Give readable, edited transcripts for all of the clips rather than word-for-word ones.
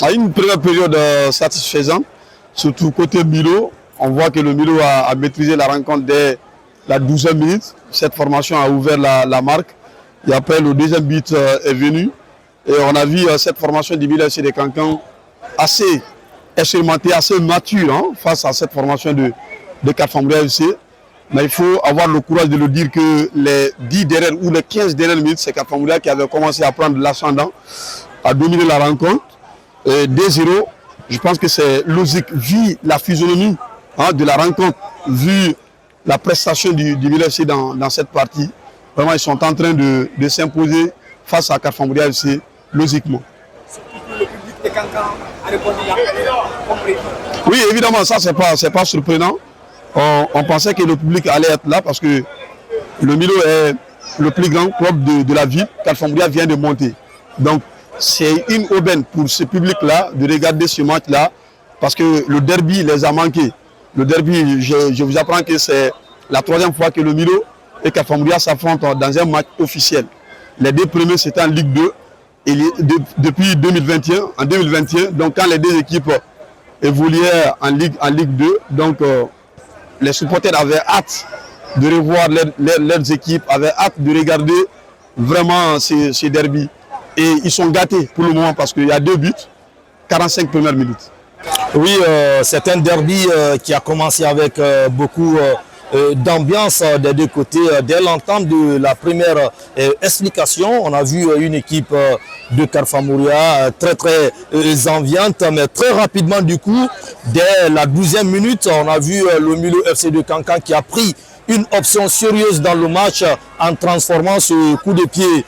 À une première période satisfaisante, surtout côté Milo, on voit que le Milo a maîtrisé la rencontre dès la 12e minute. Cette formation a ouvert la marque et après le deuxième but est venu. Et on a vu cette formation du Milo FC de Cancan assez expérimentée, assez mature face à cette formation de Karfamouria FC. Mais il faut avoir le courage de le dire que les 10 dernières ou les 15 dernières minutes, c'est Karfamouria qui avait commencé à prendre l'ascendant, à dominer la rencontre. 2-0, je pense que c'est logique, vu la physionomie de la rencontre, vu la prestation du Milo FC dans cette partie. Vraiment, ils sont en train de s'imposer face à Karfamouria FC, logiquement. Le public de Cancan a répondu compris. Oui, évidemment, ça, c'est pas surprenant. On pensait que le public allait être là parce que le Milo est le plus grand club de la ville. Karfamouria vient de monter. Donc, c'est une aubaine pour ce public-là de regarder ce match-là parce que le derby les a manqués. Le derby, je vous apprends que c'est la 3e fois que le Milo et Karfamouria s'affrontent dans un match officiel. Les 2 premiers, c'était en Ligue 2 et depuis 2021, en 2021, donc quand les 2 équipes évoluaient en Ligue 2, donc les supporters avaient hâte de revoir leurs équipes, avaient hâte de regarder vraiment ces derbys. Et ils sont gâtés pour le moment parce qu'il y a 2 buts, 45 premières minutes. Oui, c'est un derby qui a commencé avec beaucoup d'ambiance des 2 côtés. Dès l'entame de la première explication, on a vu une équipe de Karfamouria très enviante, mais très rapidement du coup, dès la 12e minute, on a vu le Milo FC de Cancan qui a pris une option sérieuse dans le match en transformant ce coup de pied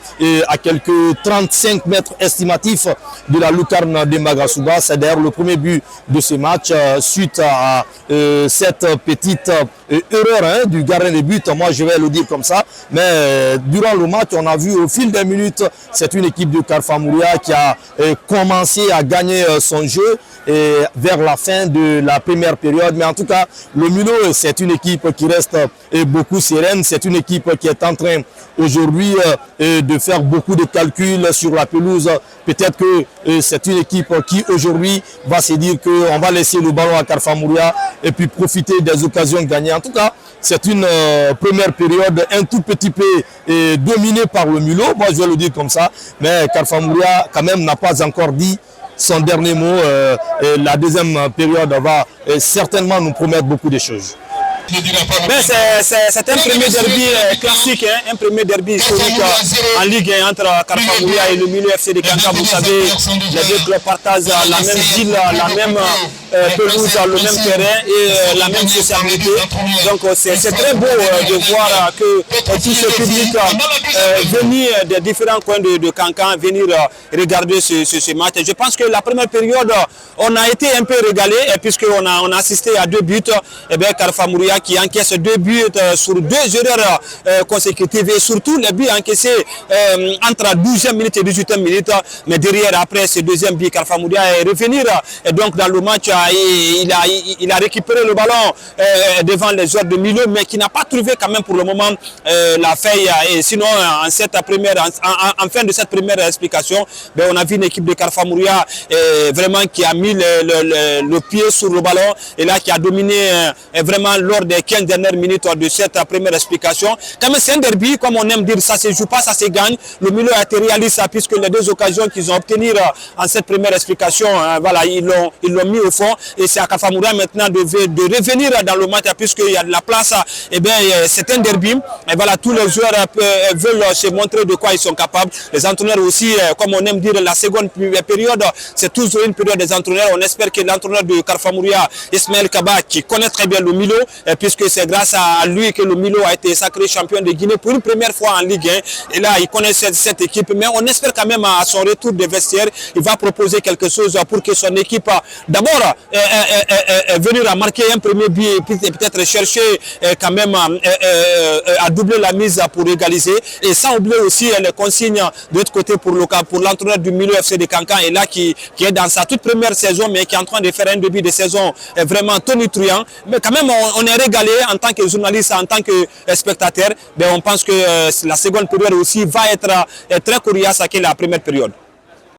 à quelques 35 mètres estimatifs de la lucarne de Magasuba. C'est d'ailleurs le premier but de ce match suite à cette petite erreur du gardien de but. Moi, je vais le dire comme ça. Mais durant le match, on a vu au fil des minutes, c'est une équipe de Karfamouria qui a commencé à gagner son jeu vers la fin de la première période. Mais en tout cas, le Milo, c'est une équipe qui reste beaucoup sereine. C'est une équipe qui est en train aujourd'hui de faire beaucoup de calculs sur la pelouse. Peut-être que c'est une équipe qui aujourd'hui va se dire qu'on va laisser le ballon à Karfamouria et puis profiter des occasions gagnées. En tout cas, c'est une première période un tout petit peu dominée par le Milo. Moi, je vais le dire comme ça. Mais Karfamouria, quand même, n'a pas encore dit son dernier mot. La deuxième période va certainement nous promettre beaucoup de choses. C'est un premier derby classique, un premier derby historique en Ligue 1 entre Karfamouria et le Milo FC de Cancan. Vous savez, les 2 clubs partagent la même ville, la même pelouse, le même terrain et la même sociabilité. Donc c'est très beau de voir que tout ce public venir des différents coins de Cancan, venir regarder ce match. Je pense que la première période, on a été un peu régalé puisqu'on a assisté à 2 buts. Et bien Karfamouria qui encaisse 2 buts sur 2 erreurs consécutives et surtout les buts encaissés entre la 12e minute et 18e minute. Mais derrière, après ce 2e but, Karfamouria est revenu et donc dans le match, il a récupéré le ballon devant les joueurs de Milo, mais qui n'a pas trouvé quand même pour le moment la feuille. Et sinon, en fin de cette première explication, ben, on a vu une équipe de Karfamouria vraiment qui a mis le pied sur le ballon et là qui a dominé vraiment lors des 15 dernières minutes de cette première explication. Quand même, c'est un derby, comme on aime dire, ça se joue pas, ça se gagne. Le Milo a été réaliste puisque les 2 occasions qu'ils ont obtenues en cette première explication, voilà, ils l'ont mis au fond. Et c'est à Karfamouria maintenant de revenir dans le match puisqu'il y a de la place. Et bien, c'est un derby. Et voilà, tous les joueurs veulent se montrer de quoi ils sont capables. Les entraîneurs aussi, comme on aime dire, la seconde période, c'est toujours une période des entraîneurs. On espère que l'entraîneur de Karfamouria, Ismaël Kaba, qui connaît très bien le Milo, puisque c'est grâce à lui que le Milo a été sacré champion de Guinée pour une première fois en Ligue 1. Et là, il connaît cette équipe. Mais on espère quand même à son retour des vestiaires, il va proposer quelque chose pour que son équipe, d'abord, venir à marquer un premier but et puis peut-être chercher quand même à doubler la mise pour égaliser. Et sans oublier aussi les consignes de l'autre côté pour l'entraîneur du Milo FC de Cancan, et là qui est dans sa toute première saison, mais qui est en train de faire un début de saison vraiment tonitruant. Mais quand même, on est régalé en tant que journaliste, en tant que spectateur. Mais on pense que la seconde période aussi va être très coriace que la première période.